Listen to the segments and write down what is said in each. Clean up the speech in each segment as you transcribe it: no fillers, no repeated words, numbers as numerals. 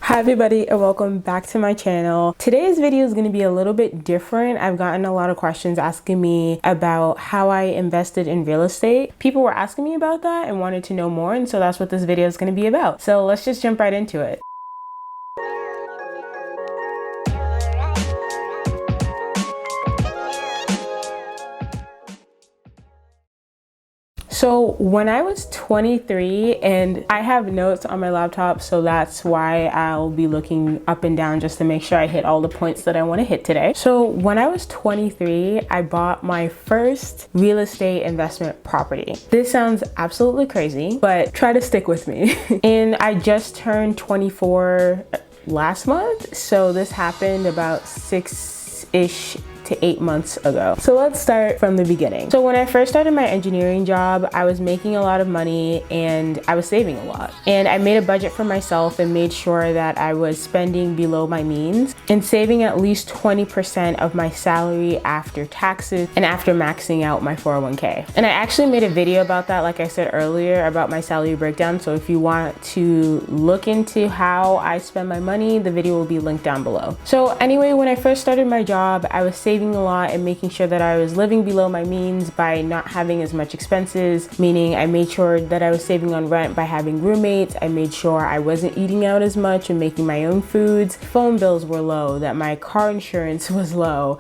Hi everybody and welcome back to my channel. Today's video is going to be a little bit different. I've gotten a lot of questions asking me about how I invested in real estate. People were asking me about that and wanted to know more, and so that's what this video is going to be about. So let's just jump right into it. So when I was 23, and I have notes on my laptop, so that's why I'll be looking up and down just to make sure I hit all the points that I want to hit today. So when I was 23, I bought my first real estate investment property. This sounds absolutely crazy, but try to stick with me. And I just turned 24 last month, so this happened about 6-ish to 8 months ago. So let's start from the beginning. So when I first started my engineering job, I was making a lot of money and I was saving a lot. And I made a budget for myself and made sure that I was spending below my means and saving at least 20% of my salary after taxes and after maxing out my 401k. And I actually made a video about that, like I said earlier, about my salary breakdown. So if you want to look into how I spend my money, the video will be linked down below. So anyway, when I first started my job, I was saving a lot and making sure that I was living below my means by not having as much expenses, meaning I made sure that I was saving on rent by having roommates. I made sure I wasn't eating out as much and making my own foods. Phone bills were low, that my car insurance was low,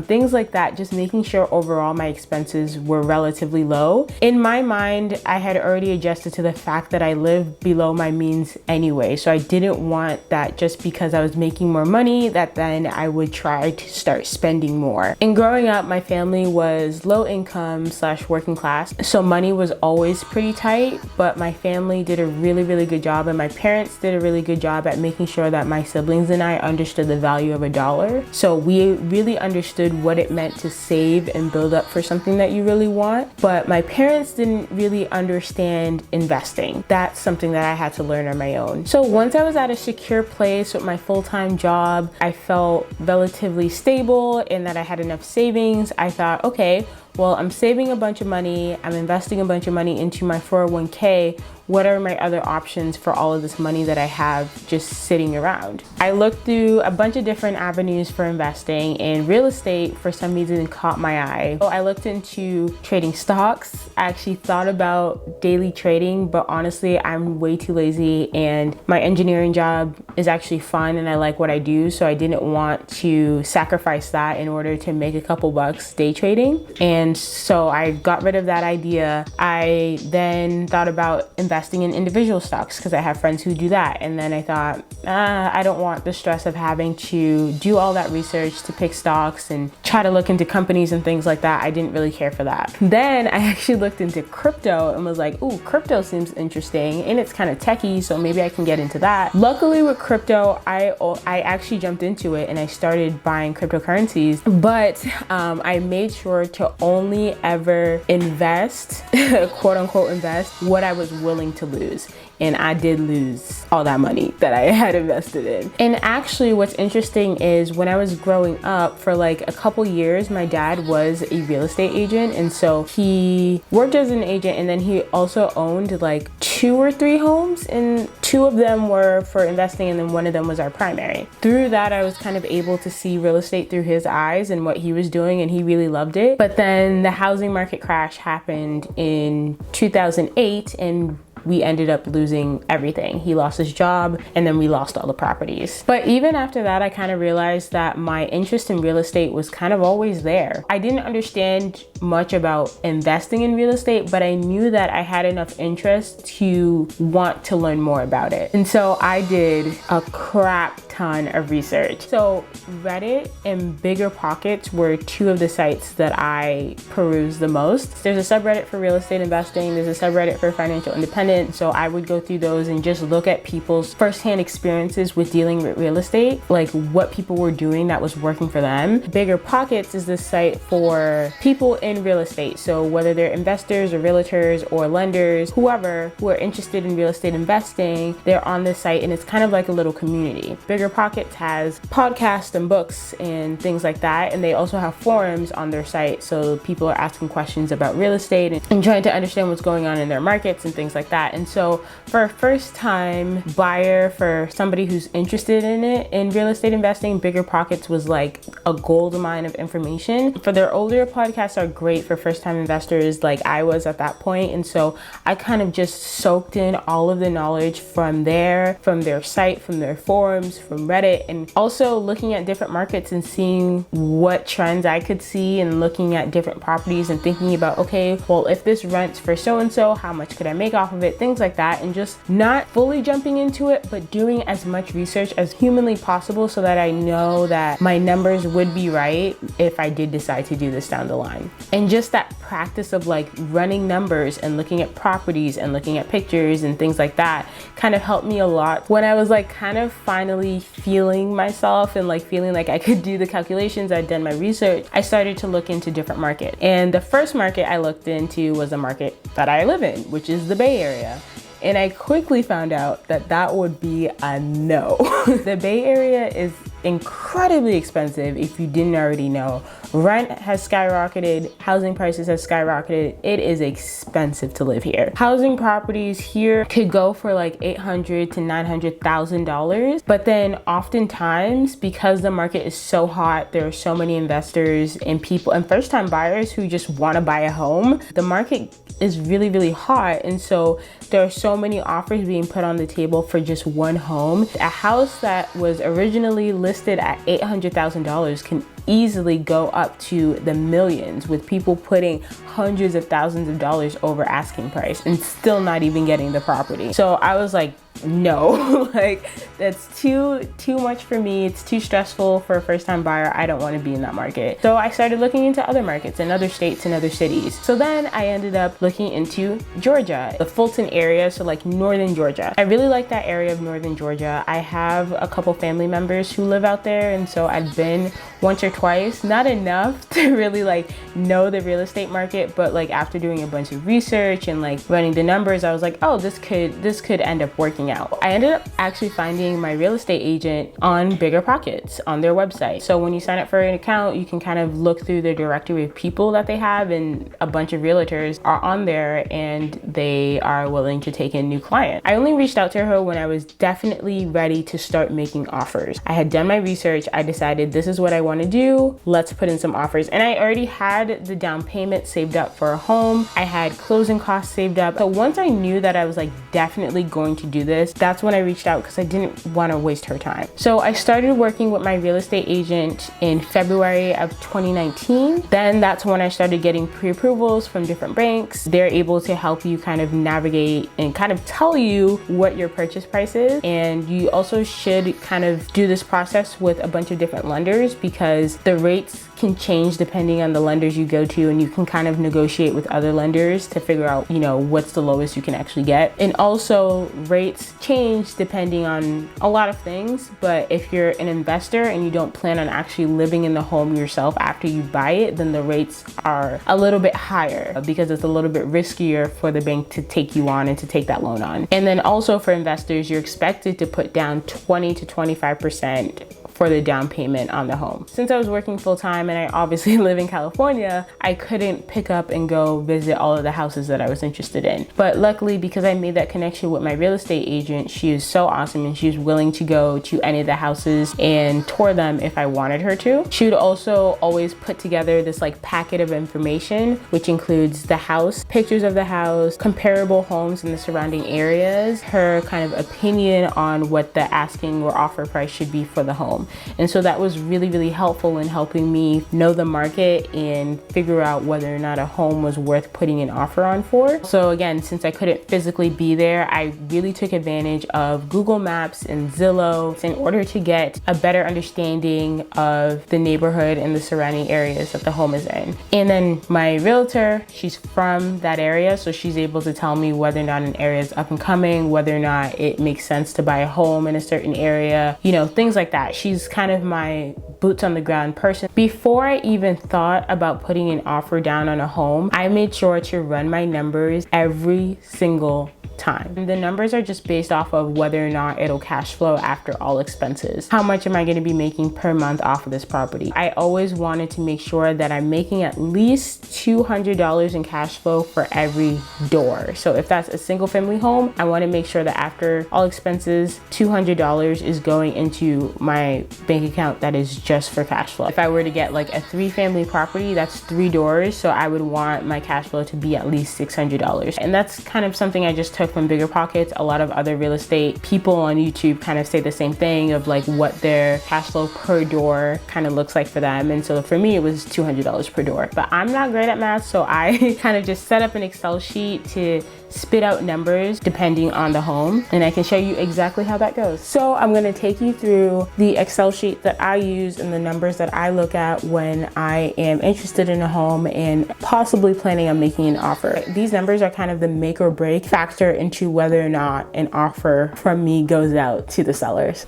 things like that, just making sure overall my expenses were relatively low. In my mind, I had already adjusted to the fact that I lived below my means anyway, so I didn't want that just because I was making more money that then I would try to start spending more. And growing up, my family was low income / working class, so money was always pretty tight, but my family did a really good job, and my parents did a really good job at making sure that my siblings and I understood the value of a dollar. So we really understood what it meant to save and build up for something that you really want, but my parents didn't really understand investing. That's something that I had to learn on my own. So once I was at a secure place with my full-time job, I felt relatively stable and that I had enough savings. I thought, okay, well, I'm saving a bunch of money, I'm investing a bunch of money into my 401k. What are my other options for all of this money that I have just sitting around? I looked through a bunch of different avenues for investing, and real estate for some reason caught my eye. So I looked into trading stocks. I actually thought about daily trading, but honestly, I'm way too lazy, and my engineering job is actually fun and I like what I do, so I didn't want to sacrifice that in order to make a couple bucks day trading. And so I got rid of that idea. I then thought about investing in individual stocks because I have friends who do that. And then I thought, I don't want the stress of having to do all that research to pick stocks and try to look into companies and things like that. I didn't really care for that. Then I actually looked into crypto and was like, ooh, crypto seems interesting and it's kind of techie, so maybe I can get into that. Luckily with crypto, I actually jumped into it and I started buying cryptocurrencies, but I made sure to only ever invest, quote unquote invest, what I was willing to lose. And I did lose all that money that I had invested in. And actually what's interesting is when I was growing up, for like a couple years, my dad was a real estate agent. And so he worked as an agent, and then he also owned like 2 or 3 homes, and 2 of them were for investing and then 1 of them was our primary. Through that, I was kind of able to see real estate through his eyes and what he was doing, and he really loved it. But then the housing market crash happened in 2008 and we ended up losing everything. He lost his job and then we lost all the properties. But even after that, I kind of realized that my interest in real estate was kind of always there. I didn't understand much about investing in real estate, but I knew that I had enough interest to want to learn more about it. And so I did a crap ton of research. So Reddit and BiggerPockets were 2 of the sites that I perused the most. There's a subreddit for real estate investing, there's a subreddit for financial independence. So I would go through those and just look at people's firsthand experiences with dealing with real estate, like what people were doing that was working for them. BiggerPockets is the site for people in real estate. So whether they're investors or realtors or lenders, whoever who are interested in real estate investing, they're on this site and it's kind of like a little community. BiggerPockets has podcasts and books and things like that. And they also have forums on their site. So people are asking questions about real estate and trying to understand what's going on in their markets and things like that. And so for a first time buyer, for somebody who's interested in it, in real estate investing, BiggerPockets was like a gold mine of information. For their older podcasts are great for first time investors like I was at that point. And so I kind of just soaked in all of the knowledge from their site, from their forums, from Reddit, and also looking at different markets and seeing what trends I could see, and looking at different properties and thinking about, okay, well, if this rents for so-and-so, how much could I make off of it? Things like that. And just not fully jumping into it, but doing as much research as humanly possible so that I know that my numbers would be right if I did decide to do this down the line. And just that practice of like running numbers and looking at properties and looking at pictures and things like that kind of helped me a lot when I was like kind of finally feeling myself and like feeling like I could do the calculations. I'd done my research. I started to look into different markets. And the first market I looked into was a market that I live in, which is the Bay Area. And I quickly found out that that would be a no. The Bay Area is incredibly expensive if you didn't already know. Rent has skyrocketed, housing prices have skyrocketed. It is expensive to live here. Housing properties here could go for like $800,000 to $900,000. But then oftentimes, because the market is so hot, there are so many investors and people and first-time buyers who just want to buy a home, the market is really, really hot. And so there are so many offers being put on the table for just one home. A house that was originally listed at $800,000 can easily go up to the millions, with people putting hundreds of thousands of dollars over asking price and still not even getting the property. So I was like, no, like that's too much for me. It's too stressful for a first-time buyer. I don't want to be in that market. So I started looking into other markets in other states and other cities. So then I ended up looking into Georgia, the Fulton area, so like northern Georgia. I really like that area of northern Georgia. I have a couple family members who live out there, and so I've been once or twice, not enough to really like know the real estate market, but like after doing a bunch of research and like running the numbers, I was like, oh, this could end up working out. I ended up actually finding my real estate agent on BiggerPockets on their website. So when you sign up for an account, you can kind of look through the directory of people that they have, and a bunch of realtors are on there and they are willing to take in new clients. I only reached out to her when I was definitely ready to start making offers. I had done my research. I decided this is what I want to do. Let's put in some offers. And I already had the down payment saved up for a home. I had closing costs saved up. So once I knew that I was like definitely going to do this, that's when I reached out because I didn't want to waste her time. So I started working with my real estate agent in February of 2019. Then that's when I started getting pre-approvals from different banks. They're able to help you kind of navigate and kind of tell you what your purchase price is. And you also should kind of do this process with a bunch of different lenders, because the rates can change depending on the lenders you go to, and you can kind of negotiate with other lenders to figure out, you know, what's the lowest you can actually get. And also rates change depending on a lot of things, but if you're an investor and you don't plan on actually living in the home yourself after you buy it, then the rates are a little bit higher because it's a little bit riskier for the bank to take you on and to take that loan on. And then also for investors, you're expected to put down 20 to 25% for the down payment on the home. Since I was working full time and I obviously live in California, I couldn't pick up and go visit all of the houses that I was interested in. But luckily, because I made that connection with my real estate agent, she is so awesome and she's willing to go to any of the houses and tour them if I wanted her to. She would also always put together this like packet of information, which includes the house, pictures of the house, comparable homes in the surrounding areas, her kind of opinion on what the asking or offer price should be for the home. And so that was really, really helpful in helping me know the market and figure out whether or not a home was worth putting an offer on for. So again, since I couldn't physically be there, I really took advantage of Google Maps and Zillow in order to get a better understanding of the neighborhood and the surrounding areas that the home is in. And then my realtor, she's from that area, so she's able to tell me whether or not an area is up and coming, whether or not it makes sense to buy a home in a certain area, you know, things like that. She's kind of my boots on the ground person. Before I even thought about putting an offer down on a home, I made sure to run my numbers every single time. And the numbers are just based off of whether or not it'll cash flow after all expenses. How much am I going to be making per month off of this property? I always wanted to make sure that I'm making at least $200 in cash flow for every door. So if that's a single family home, I want to make sure that after all expenses, $200 is going into my bank account that is just for cash flow. If I were to get like a 3-family property, that's 3 doors. So I would want my cash flow to be at least $600. And that's kind of something I just took from BiggerPockets. A lot of other real estate people on YouTube kind of say the same thing of like what their cash flow per door kind of looks like for them. And so for me, it was $200 per door. But I'm not great at math, so I kind of just set up an Excel sheet to spit out numbers depending on the home, and I can show you exactly how that goes. So I'm going to take you through the Excel sheet that I use and the numbers that I look at when I am interested in a home and possibly planning on making an offer. These numbers are kind of the make or break factor into whether or not an offer from me goes out to the sellers.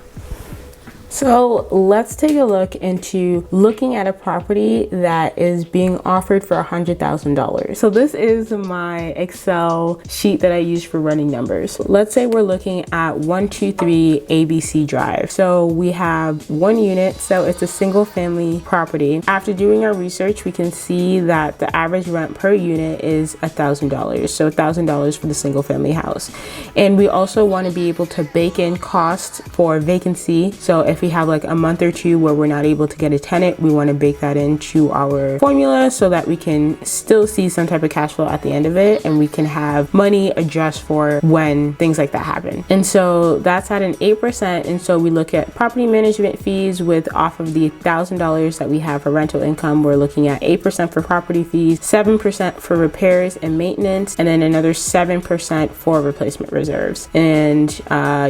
So let's take a look into looking at a property that is being offered for $100,000. So this is my Excel sheet that I use for running numbers. Let's say we're looking at 123 ABC Drive. So we have 1 unit, so it's a single family property. After doing our research, we can see that the average rent per unit is $1,000. So $1,000 for the single family house. And we also want to be able to bake in costs for vacancy. So if we have like a month or 2 where we're not able to get a tenant, we want to bake that into our formula so that we can still see some type of cash flow at the end of it, and we can have money adjust for when things like that happen. And so that's at an 8%. And so we look at property management fees with off of the $1,000 that we have for rental income. We're looking at 8% for property fees, 7% for repairs and maintenance, and then another 7% for replacement reserves. And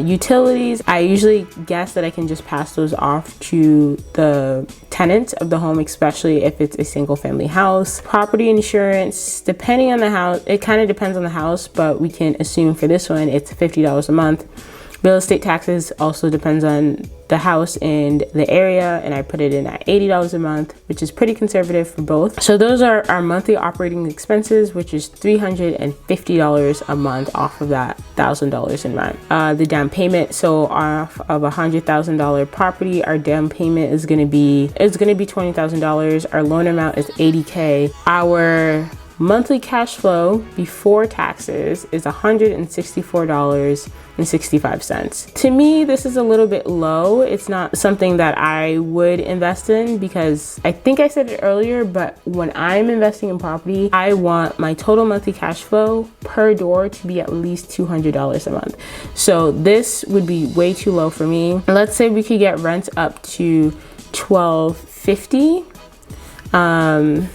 utilities, I usually guess that I can just pass those off to the tenants of the home, especially if it's a single family house. Property insurance, depending on the house, it kind of depends on the house, but we can assume for this one it's $50 a month. Real estate taxes also depends on the house and the area, and I put it in at $80 a month, which is pretty conservative for both. So those are our monthly operating expenses, which is $350 a month off of that $1,000 in rent. The down payment, so off of a $100,000 property, our down payment is going to be $20,000. Our loan amount is $80K. Our monthly cash flow before taxes is $164.65. To me, this is a little bit low. It's not something that I would invest in because I think I said it earlier, but when I'm investing in property, I want my total monthly cash flow per door to be at least $200 a month. So this would be way too low for me. Let's say we could get rents up to $1,250.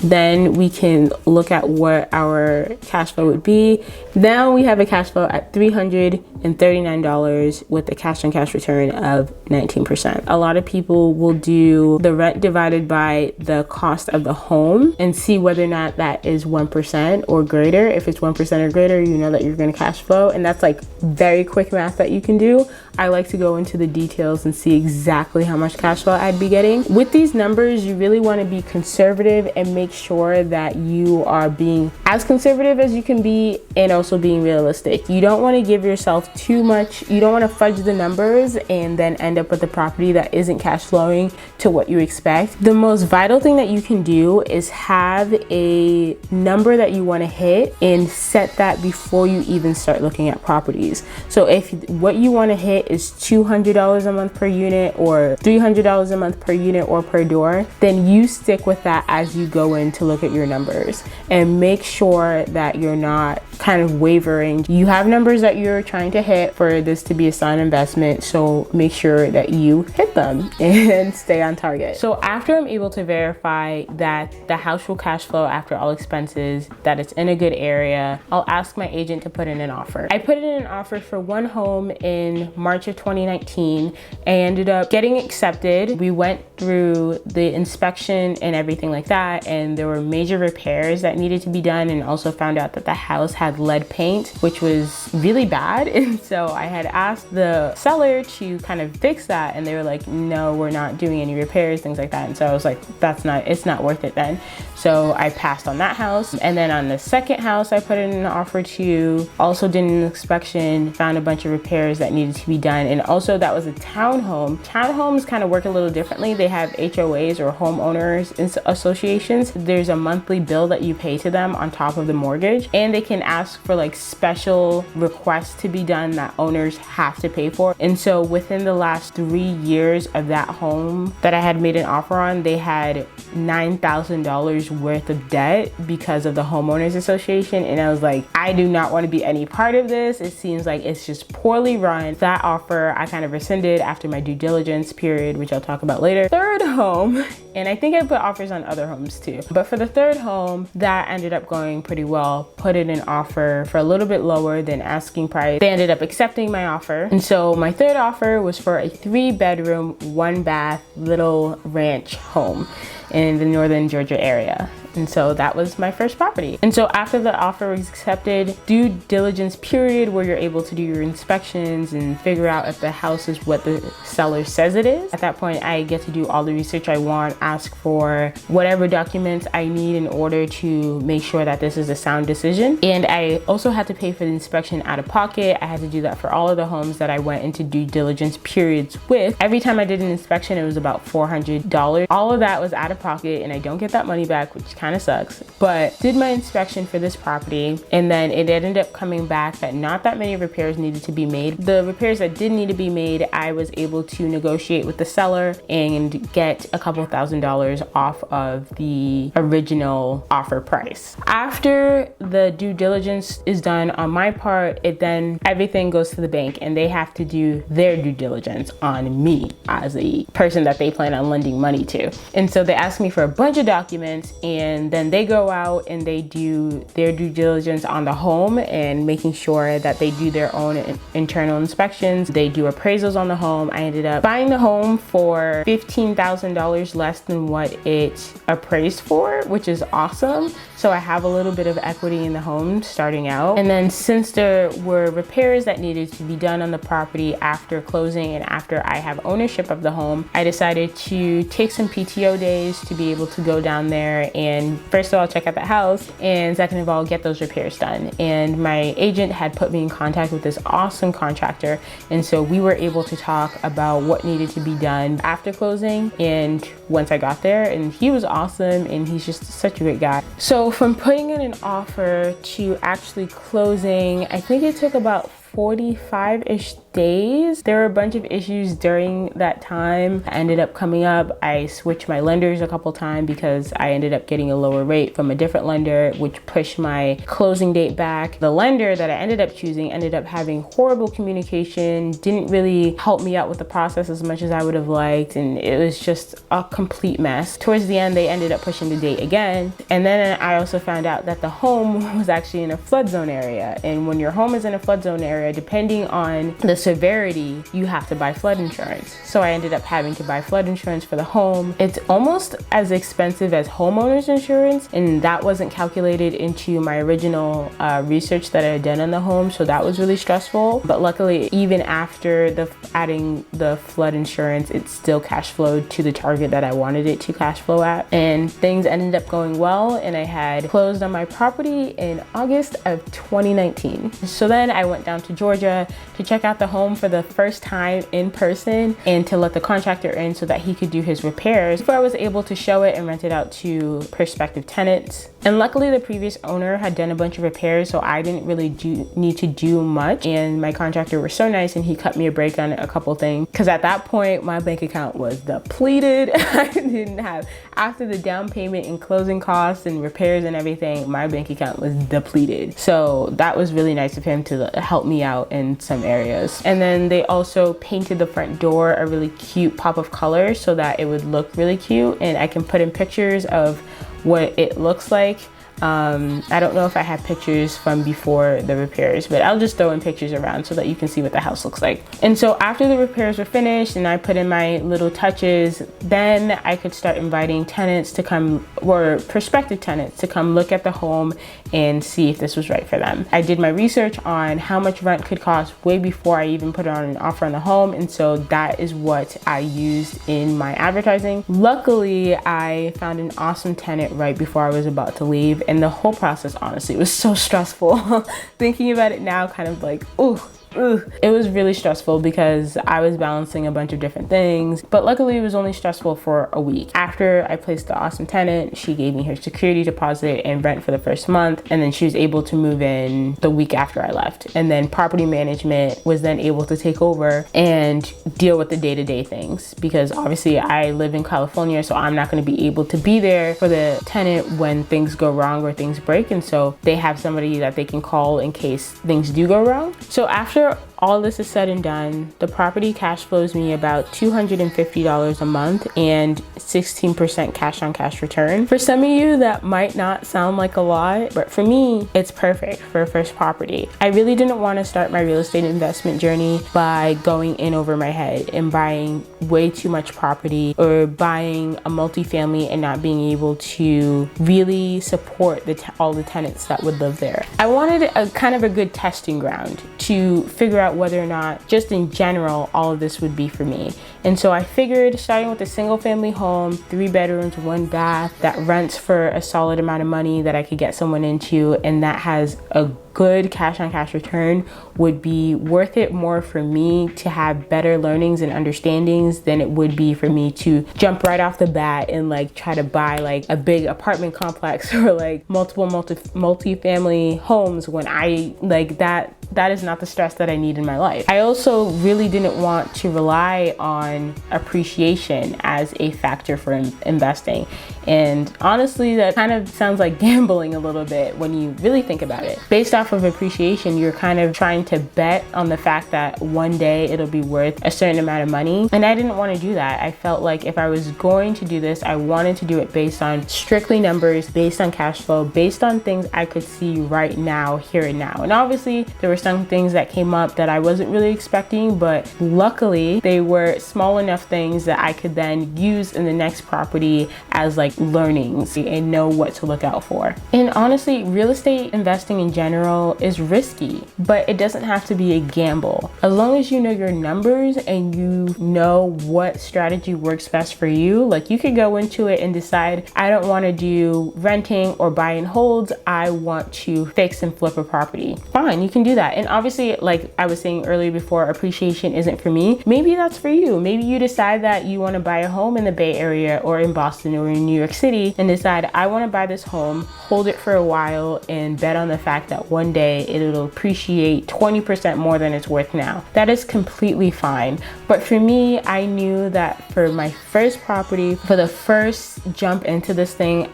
Then we can look at what our cash flow would be. Now we have a cash flow at $339 with a cash on cash return of 19%. A lot of people will do the rent divided by the cost of the home and see whether or not that is 1% or greater. If it's 1% or greater, you know that you're going to cash flow, and that's like very quick math that you can do. I like to go into the details and see exactly how much cash flow I'd be getting. With these numbers, you really want to be conservative and make sure that you are being as conservative as you can be and also being realistic. You don't want to give yourself too much. You don't want to fudge the numbers and then end up with a property that isn't cash flowing to what you expect. The most vital thing that you can do is have a number that you want to hit and set that before you even start looking at properties. So if what you want to hit is $200 a month per unit or $300 a month per unit or per door, then you stick with that as you go in to look at your numbers and make sure that you're not kind of wavering. You have numbers that you're trying to hit for this to be a sound investment, so make sure that you hit them and stay on target. So after I'm able to verify that the house will cash flow after all expenses, that it's in a good area, I'll ask my agent to put in an offer. I put in an offer for one home in March of 2019. I ended up getting accepted. We went through the inspection and everything like that, and there were major repairs that needed to be done, and also found out that the house had lead paint, which was really bad. And so I had asked the seller to kind of fix that, and they were like, no, we're not doing any repairs, things like that. And so I was like, it's not worth it then. So I passed on that house. And then on the second house I put in an offer to, also did an inspection, found a bunch of repairs that needed to be done. And also that was a townhome. Townhomes kind of work a little differently. They have HOAs or homeowners associations. There's a monthly bill that you pay to them on top of the mortgage, and they can ask for like special requests to be done that owners have to pay for. And so within the last 3 years of that home that I had made an offer on, they had $9,000 worth of debt because of the homeowners association. And I was like, I do not want to be any part of this. It seems like it's just poorly run. That offer I kind of rescinded after my due diligence period, which I'll talk about later. Third home, and I think I put offers on other homes too, but for the third home, that ended up going pretty well. Put in an offer for a little bit lower than asking price. They ended up accepting my offer. And so my third offer was for a 3-bedroom, 1-bath little ranch home in the northern Georgia area. And so that was my first property. And so after the offer was accepted, due diligence period, where you're able to do your inspections and figure out if the house is what the seller says it is. At that point, I get to do all the research I want, ask for whatever documents I need in order to make sure that this is a sound decision. And I also had to pay for the inspection out of pocket. I had to do that for all of the homes that I went into due diligence periods with. Every time I did an inspection, it was about $400. All of that was out of pocket, and I don't get that money back, which kind of sucks. But did my inspection for this property, and then it ended up coming back that not that many repairs needed to be made. The repairs that did need to be made, I was able to negotiate with the seller and get a couple $1,000s off of the original offer price. After the due diligence is done on my part, then everything goes to the bank, and they have to do their due diligence on me as a person that they plan on lending money to. And so they ask me for a bunch of documents, and then they go out and they do their due diligence on the home and making sure that they do their own internal inspections. They do appraisals on the home. I ended up buying the home for $15,000 less than what it appraised for, which is awesome. So I have a little bit of equity in the home starting out. And then since there were repairs that needed to be done on the property after closing and after I have ownership of the home, I decided to take some PTO days to be able to go down there and first of all check out the house, and second of all get those repairs done. And my agent had put me in contact with this awesome contractor, and so we were able to talk about what needed to be done after closing and once I got there, and he was awesome and he's just such a great guy. So from putting in an offer to actually closing, I think it took about 45-ish days. There were a bunch of issues during that time that ended up coming up. I switched my lenders a couple times because I ended up getting a lower rate from a different lender, which pushed my closing date back. The lender that I ended up choosing ended up having horrible communication, didn't really help me out with the process as much as I would have liked, and it was just a complete mess. Towards the end, they ended up pushing the date again. And then I also found out that the home was actually in a flood zone area. And when your home is in a flood zone area, depending on the severity, you have to buy flood insurance. So I ended up having to buy flood insurance for the home. It's almost as expensive as homeowners insurance, and that wasn't calculated into my original research that I had done on the home, so that was really stressful. But luckily, even after adding the flood insurance, it still cash flowed to the target that I wanted it to cash flow at, and things ended up going well, and I had closed on my property in August of 2019. So then I went down to Georgia to check out the home for the first time in person and to let the contractor in so that he could do his repairs before I was able to show it and rent it out to prospective tenants. And luckily the previous owner had done a bunch of repairs, so I didn't really need to do much, and my contractor was so nice and he cut me a break on a couple things, because at that point my bank account was depleted. I didn't have, after the down payment and closing costs and repairs and everything, my bank account was depleted. So that was really nice of him to help me out in some areas. And then they also painted the front door a really cute pop of color so that it would look really cute, and I can put in pictures of what it looks like I don't know if I have pictures from before the repairs, but I'll just throw in pictures around so that you can see what the house looks like. And so after the repairs were finished and I put in my little touches, then I could start inviting tenants to come, or prospective tenants to come look at the home and see if this was right for them. I did my research on how much rent could cost way before I even put on an offer on the home, and so that is what I used in my advertising. Luckily, I found an awesome tenant right before I was about to leave, and the whole process honestly was so stressful. Thinking about it now, kind of like, ooh. It was really stressful because I was balancing a bunch of different things, but luckily it was only stressful for a week. After I placed the awesome tenant, she gave me her security deposit and rent for the first month, and then she was able to move in the week after I left. And then property management was then able to take over and deal with the day-to-day things, because obviously I live in California, so I'm not going to be able to be there for the tenant when things go wrong or things break, and so they have somebody that they can call in case things do go wrong. So after all this is said and done, the property cash flows me about $250 a month and 16% cash on cash return. For some of you, that might not sound like a lot, but for me, it's perfect for a first property. I really didn't want to start my real estate investment journey by going in over my head and buying way too much property, or buying a multifamily and not being able to really support all the tenants that would live there. I wanted a kind of a good testing ground to figure out whether or not, just in general, all of this would be for me. And so I figured, starting with a single family home, 3 bedrooms, 1 bath, that rents for a solid amount of money that I could get someone into, and that has a good cash on cash return, would be worth it more for me to have better learnings and understandings than it would be for me to jump right off the bat and like try to buy like a big apartment complex or like multi-family homes, when I like that is not the stress that I need in my life. I also really didn't want to rely on appreciation as a factor for investing. And honestly, that kind of sounds like gambling a little bit when you really think about it. Based off of appreciation, you're kind of trying to bet on the fact that one day it'll be worth a certain amount of money. And I didn't want to do that. I felt like if I was going to do this, I wanted to do it based on strictly numbers, based on cash flow, based on things I could see right now, here and now. And obviously there were some things that came up that I wasn't really expecting, but luckily they were small enough things that I could then use in the next property as like learnings and know what to look out for. And honestly, real estate investing in general is risky, but it doesn't have to be a gamble. As long as you know your numbers and you know what strategy works best for you, like you could go into it and decide, I don't want to do renting or buy and holds, I want to fix and flip a property. Fine, you can do that. And obviously, like I was saying earlier before, appreciation isn't for me. Maybe that's for you. Maybe you decide that you want to buy a home in the Bay Area or in Boston or in New York City and decide, I want to buy this home, hold it for a while, and bet on the fact that one day it'll appreciate 20% more than it's worth now. That is completely fine. But for me, I knew that for my first property, for the first jump into this thing,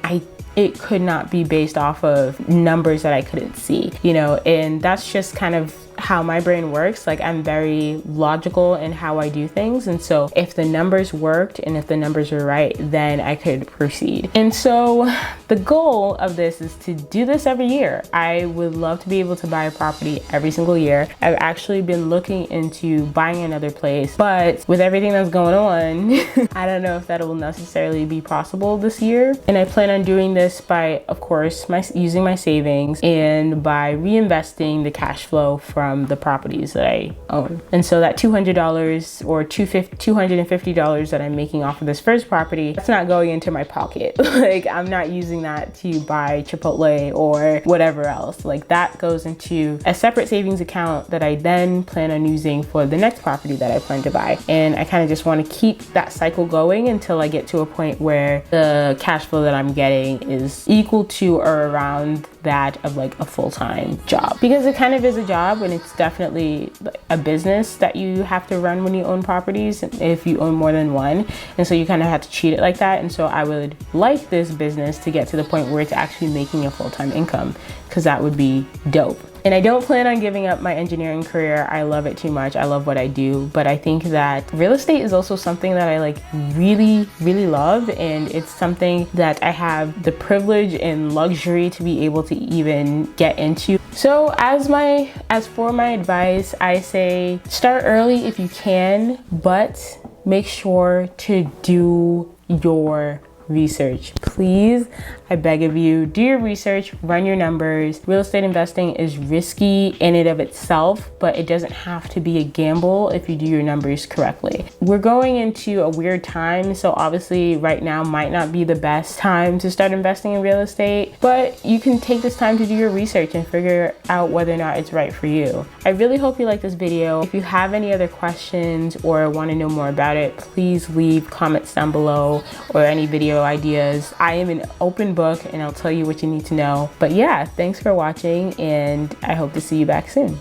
it could not be based off of numbers that I couldn't see, you know, and that's just kind of how my brain works. Like, I'm very logical in how I do things, and so if the numbers worked and if the numbers were right, then I could proceed. And so the goal of this is to do this every year. I would love to be able to buy a property every single year. I've actually been looking into buying another place, but with everything that's going on, I don't know if that will necessarily be possible this year. And I plan on doing this by, of course, using my savings and by reinvesting the cash flow from the properties that I own. And so that $200 or $250 that I'm making off of this first property, that's not going into my pocket. Like, I'm not using that to buy Chipotle or whatever else. Like, that goes into a separate savings account that I then plan on using for the next property that I plan to buy. And I kind of just want to keep that cycle going until I get to a point where the cash flow that I'm getting is equal to or around that of like a full-time job, because it kind of is a job and it's definitely a business that you have to run when you own properties, if you own more than one. And so you kind of have to treat it like that. And so I would like this business to get to the point where it's actually making a full-time income, because that would be dope. And I don't plan on giving up my engineering career. I love it too much. I love what I do, but I think that real estate is also something that I like really, really love. And it's something that I have the privilege and luxury to be able to even get into. So as for my advice, I say start early if you can, but make sure to do your research. Please, I beg of you, do your research, run your numbers. Real estate investing is risky in and of itself, but it doesn't have to be a gamble if you do your numbers correctly. We're going into a weird time, so obviously right now might not be the best time to start investing in real estate, but you can take this time to do your research and figure out whether or not it's right for you. I really hope you like this video. If you have any other questions or want to know more about it, please leave comments down below or any video ideas. I am an open book and I'll tell you what you need to know. But yeah, thanks for watching and I hope to see you back soon.